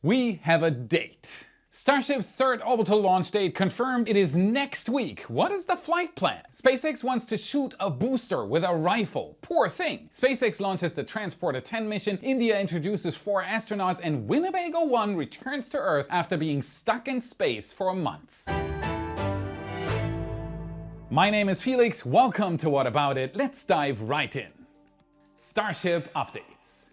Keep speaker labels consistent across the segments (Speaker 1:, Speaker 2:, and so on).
Speaker 1: We have a date. Starship's third orbital launch date confirmed. It is next week. What is the flight plan? SpaceX wants to shoot a booster with a rifle. Poor thing. SpaceX launches the Transporter-10 mission, India introduces 4 astronauts, and Winnebago 1 returns to Earth after being stuck in space for months. My name is Felix, welcome to What About It. Let's dive right in. Starship updates.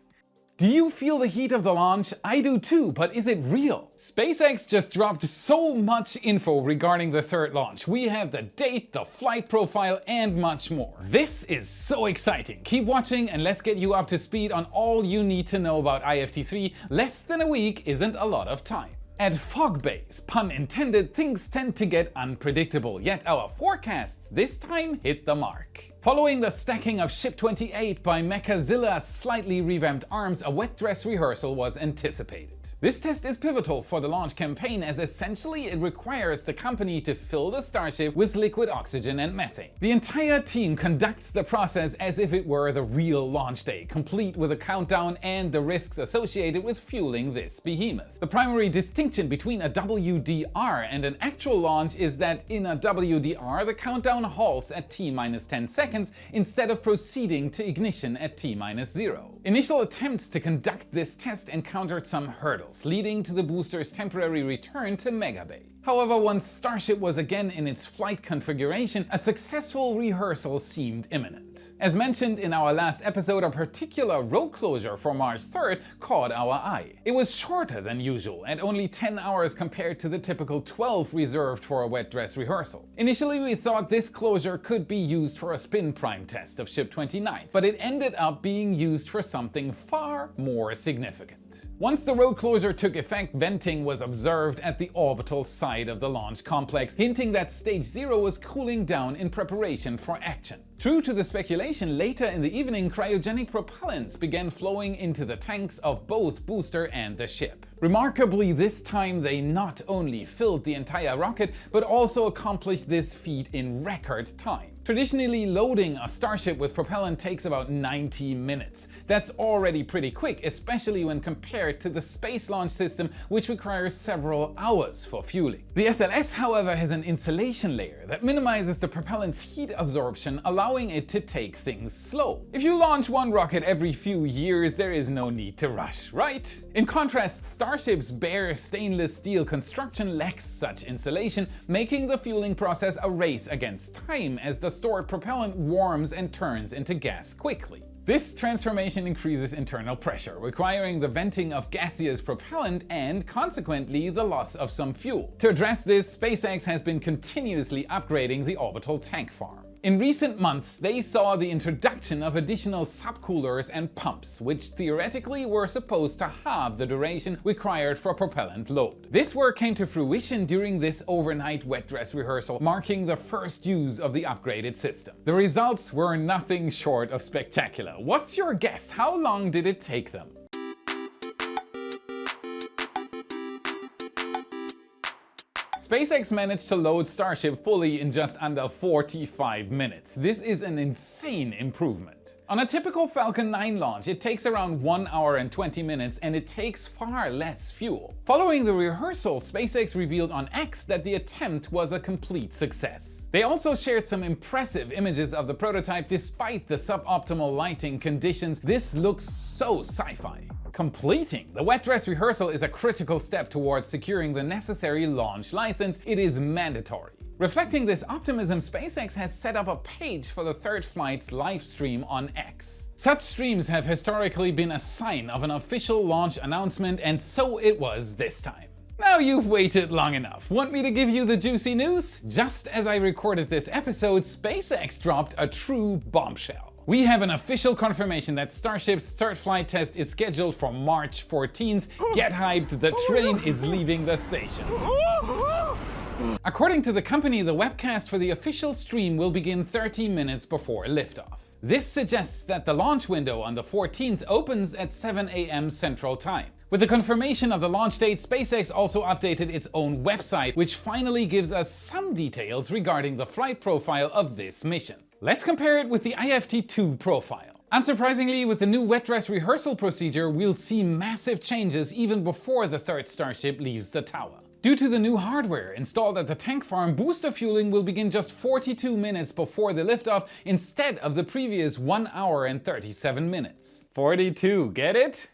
Speaker 1: Do you feel the heat of the launch? I do too, but is it real? SpaceX just dropped so much info regarding the third launch. We have the date, the flight profile, and much more. This is so exciting. Keep watching and let's get you up to speed on all you need to know about IFT3. Less than a week isn't a lot of time. At fog base, pun intended, things tend to get unpredictable, yet our forecasts this time hit the mark. Following the stacking of Ship 28 by Mechazilla's slightly revamped arms, a wet dress rehearsal was anticipated. This test is pivotal for the launch campaign as essentially it requires the company to fill the Starship with liquid oxygen and methane. The entire team conducts the process as if it were the real launch day, complete with a countdown and the risks associated with fueling this behemoth. The primary distinction between a WDR and an actual launch is that in a WDR the countdown halts at T-10 seconds instead of proceeding to ignition at T-0. Initial attempts to conduct this test encountered some hurdles, leading to the booster's temporary return to Megabay. However, once Starship was again in its flight configuration, a successful rehearsal seemed imminent. As mentioned in our last episode, a particular road closure for March 3rd caught our eye. It was shorter than usual, at only 10 hours compared to the typical 12 reserved for a wet dress rehearsal. Initially we thought this closure could be used for a spin prime test of Ship 29, but it ended up being used for something far more significant. Once the road closure took effect, venting was observed at the orbital side of the launch complex, hinting that Stage 0 was cooling down in preparation for action. True to the speculation, later in the evening cryogenic propellants began flowing into the tanks of both booster and the ship. Remarkably, this time they not only filled the entire rocket, but also accomplished this feat in record time. Traditionally, loading a Starship with propellant takes about 90 minutes. That's already pretty quick, especially when compared to the Space Launch System, which requires several hours for fueling. The SLS, however, has an insulation layer that minimizes the propellant's heat absorption, allowing it to take things slow. If you launch one rocket every few years, there is no need to rush, right? In contrast, Starship's bare stainless steel construction lacks such insulation, making the fueling process a race against time as the stored propellant warms and turns into gas quickly. This transformation increases internal pressure, requiring the venting of gaseous propellant and, consequently, the loss of some fuel. To address this, SpaceX has been continuously upgrading the orbital tank farm. In recent months, they saw the introduction of additional subcoolers and pumps, which theoretically were supposed to halve the duration required for propellant load. This work came to fruition during this overnight wet dress rehearsal, marking the first use of the upgraded system. The results were nothing short of spectacular. What's your guess? How long did it take them? SpaceX managed to load Starship fully in just under 45 minutes. This is an insane improvement. On a typical Falcon 9 launch, it takes around 1 hour and 20 minutes and it takes far less fuel. Following the rehearsal, SpaceX revealed on X that the attempt was a complete success. They also shared some impressive images of the prototype despite the suboptimal lighting conditions. This looks so sci-fi. Completing the wet dress rehearsal is a critical step towards securing the necessary launch license. It is mandatory. Reflecting this optimism, SpaceX has set up a page for the third flight's live stream on X. Such streams have historically been a sign of an official launch announcement, and so it was this time. Now you've waited long enough. Want me to give you the juicy news? Just as I recorded this episode, SpaceX dropped a true bombshell. We have an official confirmation that Starship's third flight test is scheduled for March 14th. Get hyped, the train is leaving the station. According to the company, the webcast for the official stream will begin 30 minutes before liftoff. This suggests that the launch window on the 14th opens at 7 AM Central Time. With the confirmation of the launch date, SpaceX also updated its own website, which finally gives us some details regarding the flight profile of this mission. Let's compare it with the IFT2 profile. Unsurprisingly, with the new wet dress rehearsal procedure, we'll see massive changes even before the third Starship leaves the tower. Due to the new hardware installed at the tank farm, booster fueling will begin just 42 minutes before the liftoff instead of the previous 1 hour and 37 minutes. 42, get it?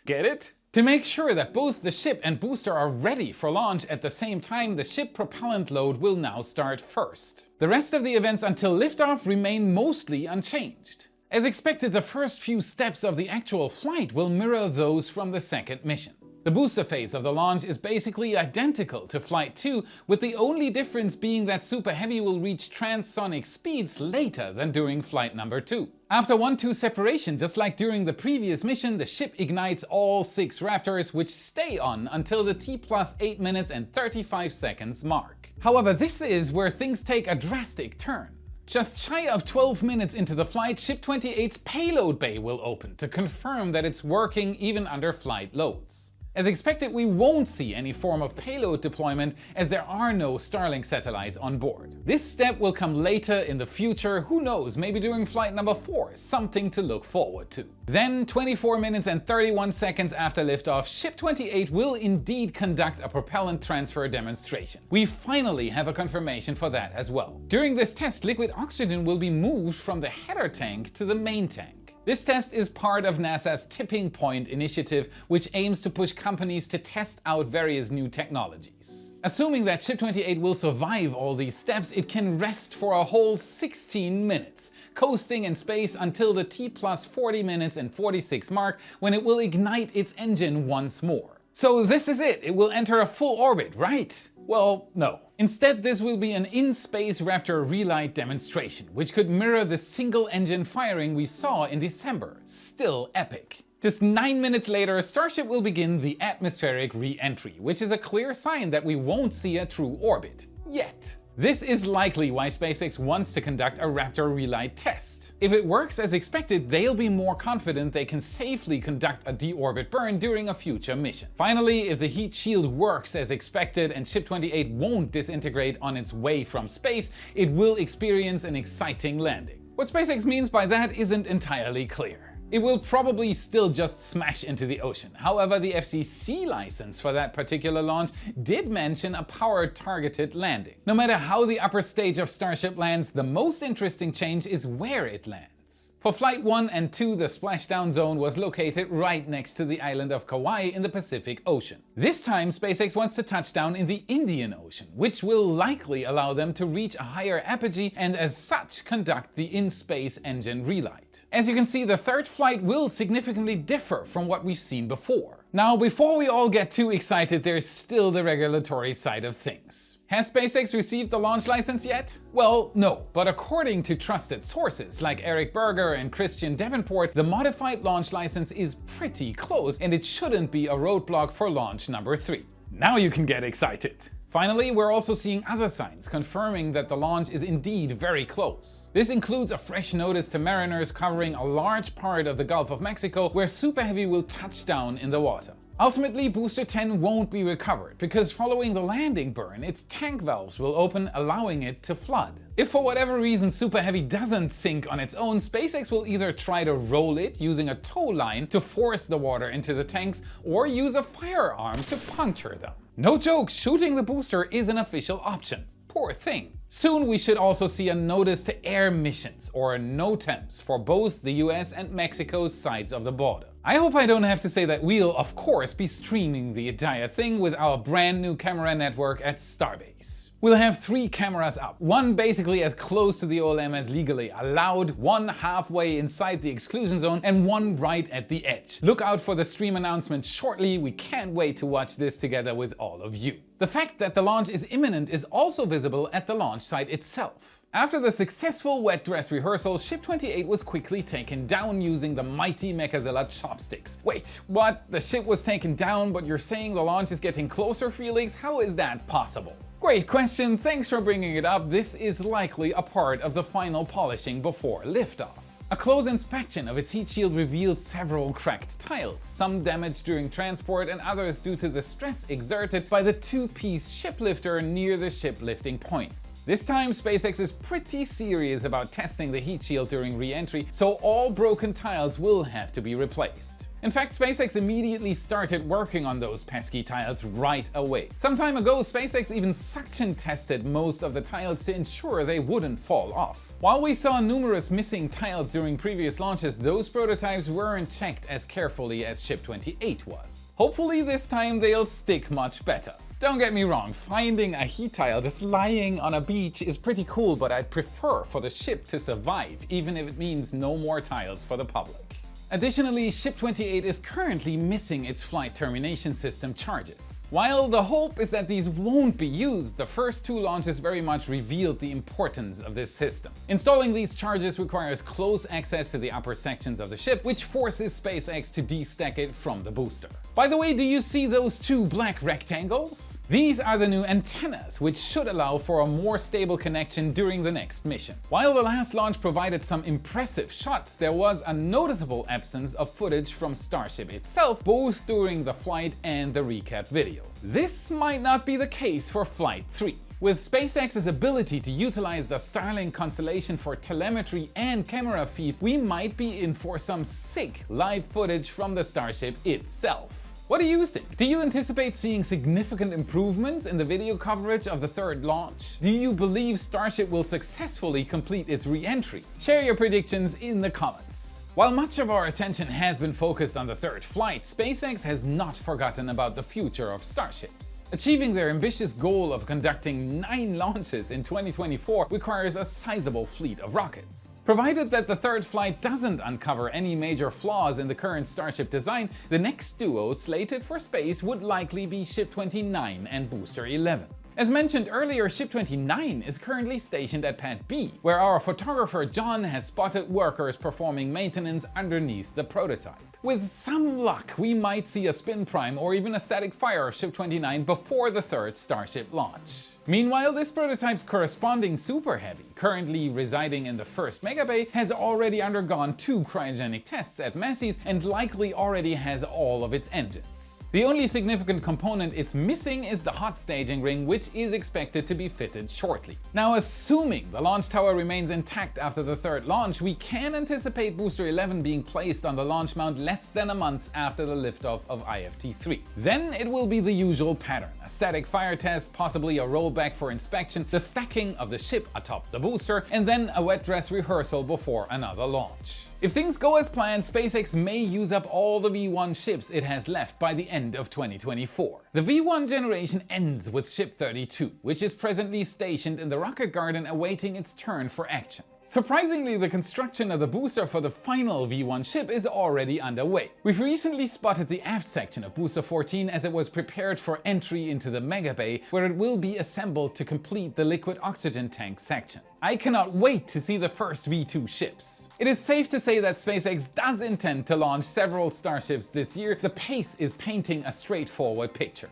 Speaker 1: Get it? To make sure that both the ship and booster are ready for launch at the same time, the ship propellant load will now start first. The rest of the events until liftoff remain mostly unchanged. As expected, the first few steps of the actual flight will mirror those from the second mission. The booster phase of the launch is basically identical to Flight 2, with the only difference being that Super Heavy will reach transonic speeds later than during flight number 2. After 1-2 separation, just like during the previous mission, the ship ignites all 6 Raptors, which stay on until the T+8 minutes and 35 seconds mark. However, this is where things take a drastic turn. Just shy of 12 minutes into the flight, Ship 28's payload bay will open to confirm that it's working even under flight loads. As expected, we won't see any form of payload deployment as there are no Starlink satellites on board. This step will come later in the future, who knows, maybe during flight number 4, something to look forward to. Then, 24 minutes and 31 seconds after liftoff, Ship 28 will indeed conduct a propellant transfer demonstration. We finally have a confirmation for that as well. During this test, liquid oxygen will be moved from the header tank to the main tank. This test is part of NASA's Tipping Point initiative, which aims to push companies to test out various new technologies. Assuming that Ship 28 will survive all these steps, it can rest for a whole 16 minutes, coasting in space until the T+40 minutes and 46 mark, when it will ignite its engine once more. So this is it will enter a full orbit, right? Well, no. Instead, this will be an in-space Raptor relight demonstration, which could mirror the single-engine firing we saw in December. Still epic. Just 9 minutes later, Starship will begin the atmospheric re-entry, which is a clear sign that we won't see a true orbit. Yet. This is likely why SpaceX wants to conduct a Raptor relight test. If it works as expected, they'll be more confident they can safely conduct a deorbit burn during a future mission. Finally, if the heat shield works as expected and Ship 28 won't disintegrate on its way from space, it will experience an exciting landing. What SpaceX means by that isn't entirely clear. It will probably still just smash into the ocean. However, the FCC license for that particular launch did mention a power-targeted landing. No matter how the upper stage of Starship lands, the most interesting change is where it lands. For Flight 1 and 2, the splashdown zone was located right next to the island of Kauai in the Pacific Ocean. This time, SpaceX wants to touch down in the Indian Ocean, which will likely allow them to reach a higher apogee and as such conduct the in-space engine relight. As you can see, the third flight will significantly differ from what we've seen before. Now, before we all get too excited, there's still the regulatory side of things. Has SpaceX received the launch license yet? Well, no, but according to trusted sources like Eryk and Christian Davenport, the modified launch license is pretty close and it shouldn't be a roadblock for launch number 3. Now you can get excited. Finally, we're also seeing other signs confirming that the launch is indeed very close. This includes a fresh notice to mariners covering a large part of the Gulf of Mexico where Super Heavy will touch down in the water. Ultimately, Booster 10 won't be recovered because following the landing burn, its tank valves will open, allowing it to flood. If for whatever reason Super Heavy doesn't sink on its own, SpaceX will either try to roll it using a tow line to force the water into the tanks or use a firearm to puncture them. No joke, shooting the booster is an official option. Poor thing. Soon we should also see a notice to air missions, or NOTAMs, for both the US and Mexico's sides of the border. I hope I don't have to say that we'll, of course, be streaming the entire thing with our brand new camera network at Starbase. We'll have 3 cameras up, one basically as close to the OLM as legally allowed, one halfway inside the exclusion zone, and one right at the edge. Look out for the stream announcement shortly, we can't wait to watch this together with all of you. The fact that the launch is imminent is also visible at the launch site itself. After the successful wet dress rehearsal, Ship 28 was quickly taken down using the mighty Mechazilla chopsticks. Wait, what? The ship was taken down, but you're saying the launch is getting closer, Felix? How is that possible? Great question, thanks for bringing it up. This is likely a part of the final polishing before liftoff. A close inspection of its heat shield revealed several cracked tiles, some damaged during transport and others due to the stress exerted by the two-piece ship lifter near the ship lifting points. This time SpaceX is pretty serious about testing the heat shield during re-entry, so all broken tiles will have to be replaced. In fact, SpaceX immediately started working on those pesky tiles right away. Some time ago, SpaceX even suction tested most of the tiles to ensure they wouldn't fall off. While we saw numerous missing tiles during previous launches, those prototypes weren't checked as carefully as Ship 28 was. Hopefully this time they'll stick much better. Don't get me wrong, finding a heat tile just lying on a beach is pretty cool, but I'd prefer for the ship to survive, even if it means no more tiles for the public. Additionally, Ship 28 is currently missing its flight termination system charges. While the hope is that these won't be used, the first two launches very much revealed the importance of this system. Installing these charges requires close access to the upper sections of the ship, which forces SpaceX to destack it from the booster. By the way, do you see those two black rectangles? These are the new antennas, which should allow for a more stable connection during the next mission. While the last launch provided some impressive shots, there was a noticeable absence of footage from Starship itself, both during the flight and the recap video. This might not be the case for Flight 3. With SpaceX's ability to utilize the Starlink constellation for telemetry and camera feed, we might be in for some sick live footage from the Starship itself. What do you think? Do you anticipate seeing significant improvements in the video coverage of the third launch? Do you believe Starship will successfully complete its re-entry? Share your predictions in the comments. While much of our attention has been focused on the third flight, SpaceX has not forgotten about the future of Starships. Achieving their ambitious goal of conducting 9 launches in 2024 requires a sizable fleet of rockets. Provided that the third flight doesn't uncover any major flaws in the current Starship design, the next duo slated for space would likely be Ship 29 and Booster 11. As mentioned earlier, Ship 29 is currently stationed at Pad B, where our photographer John has spotted workers performing maintenance underneath the prototype. With some luck, we might see a spin prime or even a static fire of Ship 29 before the third Starship launch. Meanwhile, this prototype's corresponding Super Heavy, currently residing in the first megabay, has already undergone 2 cryogenic tests at Massey's and likely already has all of its engines. The only significant component it's missing is the hot staging ring, which is expected to be fitted shortly. Now, assuming the launch tower remains intact after the third launch, we can anticipate Booster 11 being placed on the launch mount less than a month after the liftoff of IFT3. Then it will be the usual pattern: a static fire test, possibly a rollback for inspection, the stacking of the ship atop the booster, and then a wet dress rehearsal before another launch. If things go as planned, SpaceX may use up all the V1 ships it has left by the end of 2024. The V1 generation ends with Ship 32, which is presently stationed in the rocket garden awaiting its turn for action. Surprisingly, the construction of the booster for the final V1 ship is already underway. We've recently spotted the aft section of Booster 14 as it was prepared for entry into the megabay, where it will be assembled to complete the liquid oxygen tank section. I cannot wait to see the first V2 ships. It is safe to say that SpaceX does intend to launch several Starships this year. The pace is painting a straightforward picture.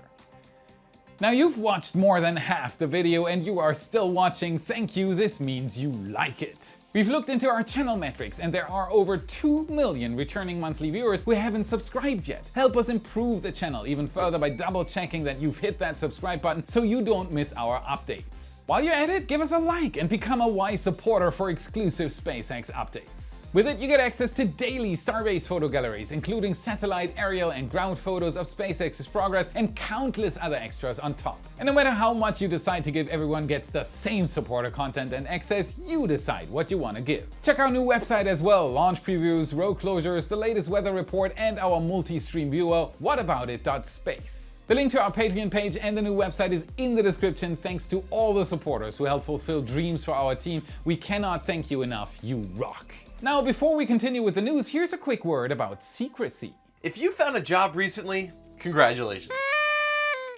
Speaker 1: Now, you've watched more than half the video and you are still watching. Thank you, this means you like it. We've looked into our channel metrics and there are over 2 million returning monthly viewers who haven't subscribed yet. Help us improve the channel even further by double checking that you've hit that subscribe button so you don't miss our updates. While you're at it, give us a like and become a wise supporter for exclusive SpaceX updates. With it, you get access to daily Starbase photo galleries, including satellite, aerial and ground photos of SpaceX's progress and countless other extras on top. And no matter how much you decide to give, everyone gets the same supporter content and access. You decide what you want to give. Check our new website as well: launch previews, row closures, the latest weather report and our multi-stream viewer, whataboutit.space. The link to our Patreon page and the new website is in the description. Thanks to all the supporters who help fulfill dreams for our team. We cannot thank you enough. You rock. Now, before we continue with the news, here's a quick word about secrecy.
Speaker 2: If you found a job recently, congratulations.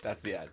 Speaker 2: That's the ad.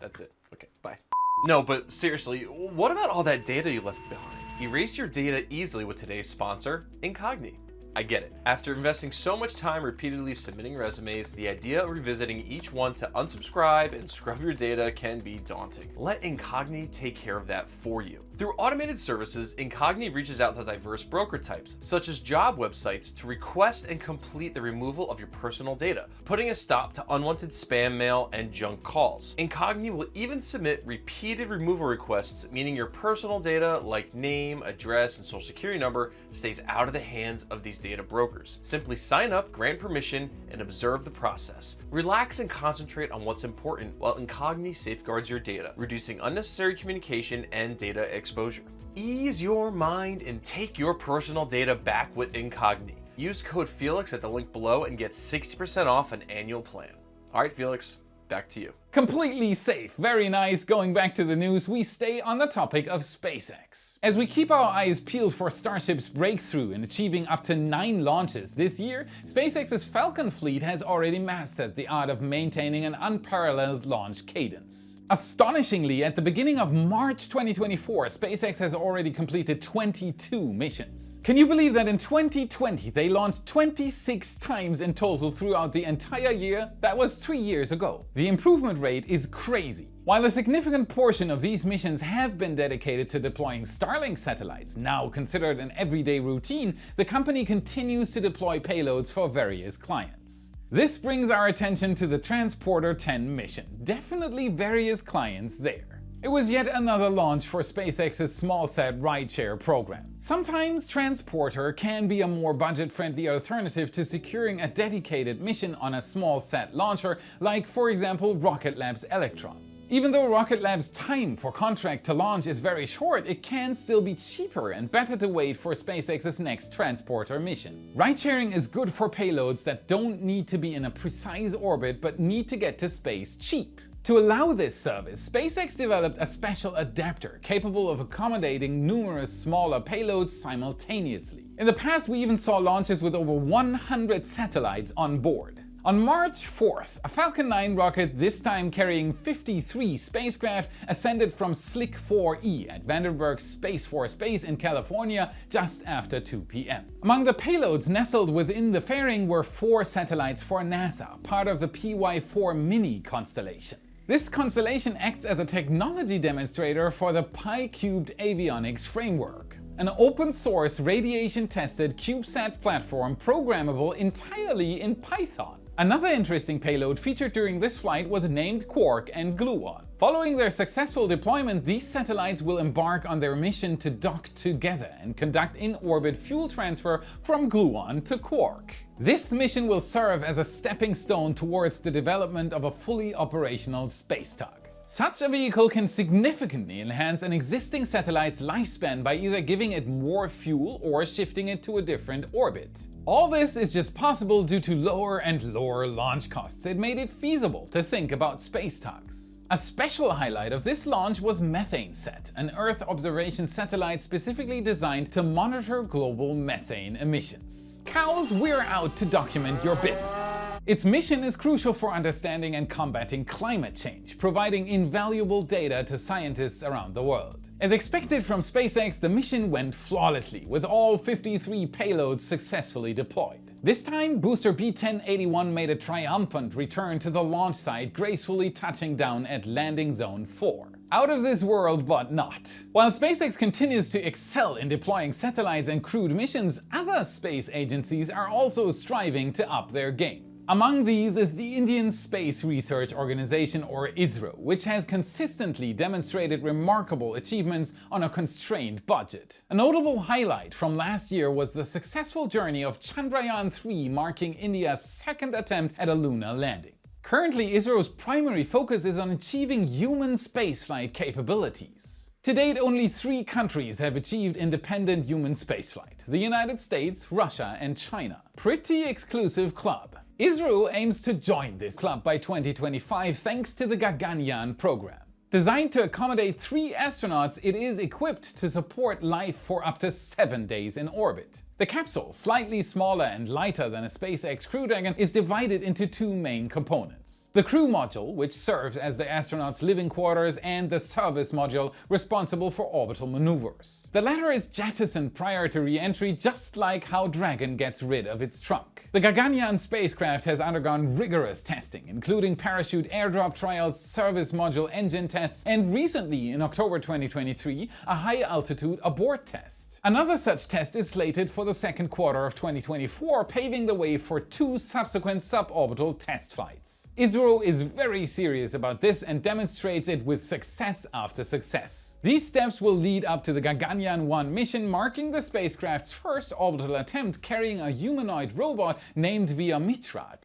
Speaker 2: That's it. Okay, bye. No, but seriously, what about all that data you left behind? Erase your data easily with today's sponsor, Incogni. I get it. After investing so much time repeatedly submitting resumes, the idea of revisiting each one to unsubscribe and scrub your data can be daunting. Let Incogni take care of that for you. Through automated services, Incogni reaches out to diverse broker types, such as job websites, to request and complete the removal of your personal data, putting a stop to unwanted spam mail and junk calls. Incogni will even submit repeated removal requests, meaning your personal data like name, address, and social security number stays out of the hands of these data brokers. Simply sign up, grant permission, and observe the process. Relax and concentrate on what's important while Incogni safeguards your data, reducing unnecessary communication and data exposure. Ease your mind and take your personal data back with Incogni. Use code Felix at the link below and get 60% off an annual plan. All right, Felix, back to you.
Speaker 1: Completely safe, very nice. Going back to the news, we stay on the topic of SpaceX. As we keep our eyes peeled for Starship's breakthrough in achieving up to 9 launches this year, SpaceX's Falcon fleet has already mastered the art of maintaining an unparalleled launch cadence. Astonishingly, at the beginning of March 2024, SpaceX has already completed 22 missions. Can you believe that in 2020 they launched 26 times in total throughout the entire year? That was 3 years ago. The improvement rate is crazy. While a significant portion of these missions have been dedicated to deploying Starlink satellites, now considered an everyday routine, the company continues to deploy payloads for various clients. This brings our attention to the Transporter 10 mission. Definitely various clients there. It was yet another launch for SpaceX's smallsat rideshare program. Sometimes Transporter can be a more budget-friendly alternative to securing a dedicated mission on a smallsat launcher, like for example Rocket Lab's Electron. Even though Rocket Lab's time for contract to launch is very short, it can still be cheaper and better to wait for SpaceX's next Transporter mission. Ride-sharing is good for payloads that don't need to be in a precise orbit but need to get to space cheap. To allow this service, SpaceX developed a special adapter capable of accommodating numerous smaller payloads simultaneously. In the past, we even saw launches with over 100 satellites on board. On March 4th, a Falcon 9 rocket, this time carrying 53 spacecraft, ascended from Slick 4E at Vandenberg Space Force Base in California just after 2 p.m. Among the payloads nestled within the fairing were 4 satellites for NASA, part of the PY-4 Mini constellation. This constellation acts as a technology demonstrator for the Pi-cubed avionics framework, an open-source, radiation-tested CubeSat platform programmable entirely in Python. Another interesting payload featured during this flight was named Quark and Gluon. Following their successful deployment, these satellites will embark on their mission to dock together and conduct in-orbit fuel transfer from Gluon to Quark. This mission will serve as a stepping stone towards the development of a fully operational space tug. Such a vehicle can significantly enhance an existing satellite's lifespan by either giving it more fuel or shifting it to a different orbit. All this is just possible due to lower and lower launch costs. It made it feasible to think about space tugs. A special highlight of this launch was MethaneSat, an Earth observation satellite specifically designed to monitor global methane emissions. Cows, we're out to document your business. Its mission is crucial for understanding and combating climate change, providing invaluable data to scientists around the world. As expected from SpaceX, the mission went flawlessly, with all 53 payloads successfully deployed. This time, booster B1081 made a triumphant return to the launch site, gracefully touching down at Landing Zone 4. Out of this world, but not. While SpaceX continues to excel in deploying satellites and crewed missions, other space agencies are also striving to up their game. Among these is the Indian Space Research Organization, or ISRO, which has consistently demonstrated remarkable achievements on a constrained budget. A notable highlight from last year was the successful journey of Chandrayaan-3, marking India's second attempt at a lunar landing. Currently, ISRO's primary focus is on achieving human spaceflight capabilities. To date, only 3 countries have achieved independent human spaceflight: the United States, Russia, and China. Pretty exclusive club. ISRO aims to join this club by 2025 thanks to the Gaganyaan program. Designed to accommodate 3 astronauts, it is equipped to support life for up to 7 days in orbit. The capsule, slightly smaller and lighter than a SpaceX Crew Dragon, is divided into two main components. The crew module, which serves as the astronauts' living quarters, and the service module, responsible for orbital maneuvers. The latter is jettisoned prior to re-entry, just like how Dragon gets rid of its trunk. The Gaganyaan spacecraft has undergone rigorous testing, including parachute airdrop trials, service module engine tests, and recently, in October 2023, a high-altitude abort test. Another such test is slated for the second quarter of 2024, paving the way for 2 subsequent suborbital test flights. ISRO is very serious about this and demonstrates it with success after success. These steps will lead up to the Gaganyaan 1 mission, marking the spacecraft's first orbital attempt carrying a humanoid robot named Vyomitra.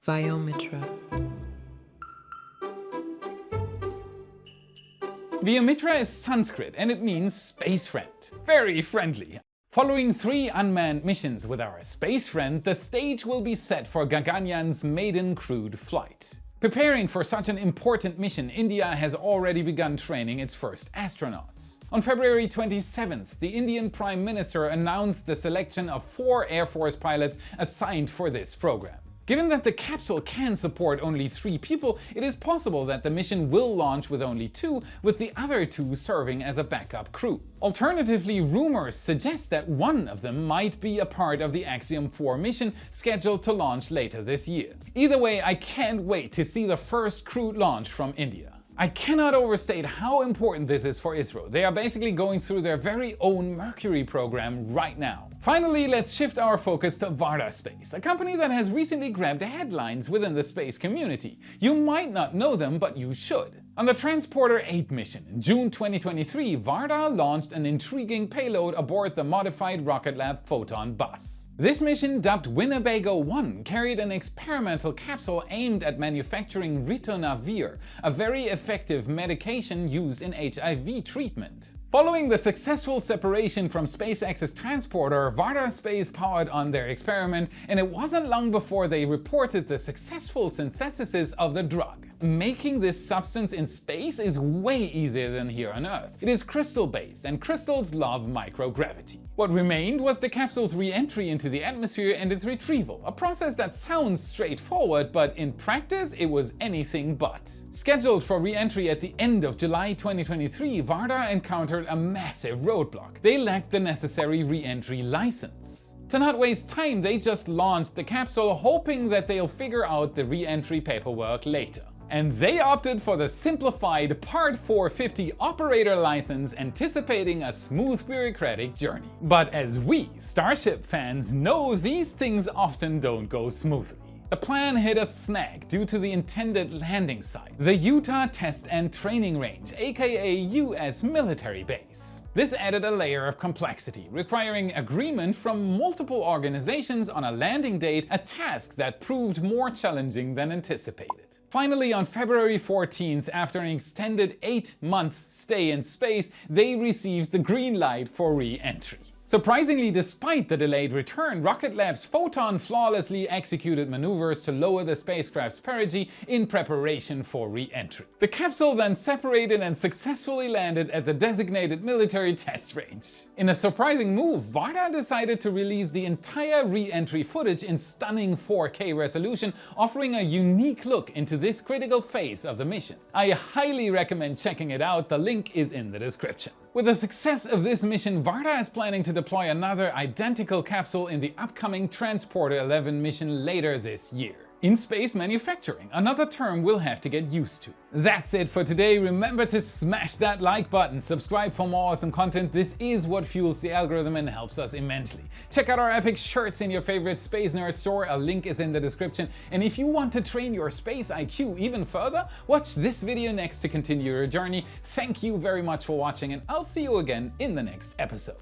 Speaker 1: Vyomitra is Sanskrit and it means space friend. Very friendly. Following 3 unmanned missions with our space friend, the stage will be set for Gaganyaan's maiden crewed flight. Preparing for such an important mission, India has already begun training its first astronauts. On February 27th, the Indian Prime Minister announced the selection of 4 Air Force pilots assigned for this program. Given that the capsule can support only 3 people, it is possible that the mission will launch with only 2, with the other 2 serving as a backup crew. Alternatively, rumors suggest that one of them might be a part of the Axiom 4 mission scheduled to launch later this year. Either way, I can't wait to see the first crewed launch from India. I cannot overstate how important this is for ISRO. They are basically going through their very own Mercury program right now. Finally, let's shift our focus to Varda Space, a company that has recently grabbed headlines within the space community. You might not know them, but you should. On the Transporter 8 mission in June 2023, Varda launched an intriguing payload aboard the modified Rocket Lab Photon bus. This mission, dubbed Winnebago 1, carried an experimental capsule aimed at manufacturing ritonavir, a very effective medication used in HIV treatment. Following the successful separation from SpaceX's transporter, Varda Space powered on their experiment, and it wasn't long before they reported the successful synthesis of the drug. Making this substance in space is way easier than here on Earth. It is crystal-based, and crystals love microgravity. What remained was the capsule's re-entry into the atmosphere and its retrieval, a process that sounds straightforward, but in practice it was anything but. Scheduled for re-entry at the end of July 2023, Varda encountered a massive roadblock. They lacked the necessary re-entry license. To not waste time, they just launched the capsule, hoping that they'll figure out the re-entry paperwork later. And they opted for the simplified Part 450 operator license, anticipating a smooth bureaucratic journey. But as we Starship fans know, these things often don't go smoothly. The plan hit a snag due to the intended landing site, the Utah Test and Training Range, aka US military base. This added a layer of complexity, requiring agreement from multiple organizations on a landing date, a task that proved more challenging than anticipated. Finally, on February 14th, after an extended 8-month stay in space, they received the green light for re-entry. Surprisingly, despite the delayed return, Rocket Lab's Photon flawlessly executed maneuvers to lower the spacecraft's perigee in preparation for re-entry. The capsule then separated and successfully landed at the designated military test range. In a surprising move, Varda decided to release the entire re-entry footage in stunning 4K resolution, offering a unique look into this critical phase of the mission. I highly recommend checking it out, the link is in the description. With the success of this mission, Varda is planning to deploy another identical capsule in the upcoming Transporter 11 mission later this year. In-space manufacturing, another term we'll have to get used to. That's it for today. Remember to smash that like button, subscribe for more awesome content. This is what fuels the algorithm and helps us immensely. Check out our epic shirts in your favorite Space Nerd store, a link is in the description. And if you want to train your space IQ even further, watch this video next to continue your journey. Thank you very much for watching, and I'll see you again in the next episode.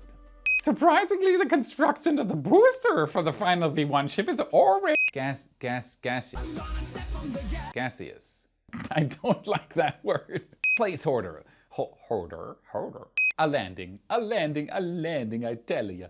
Speaker 1: Surprisingly, the construction of the booster for the final V1 ship is already gaseous. I don't like that word. Placeholder. Holder. A landing, I tell ya.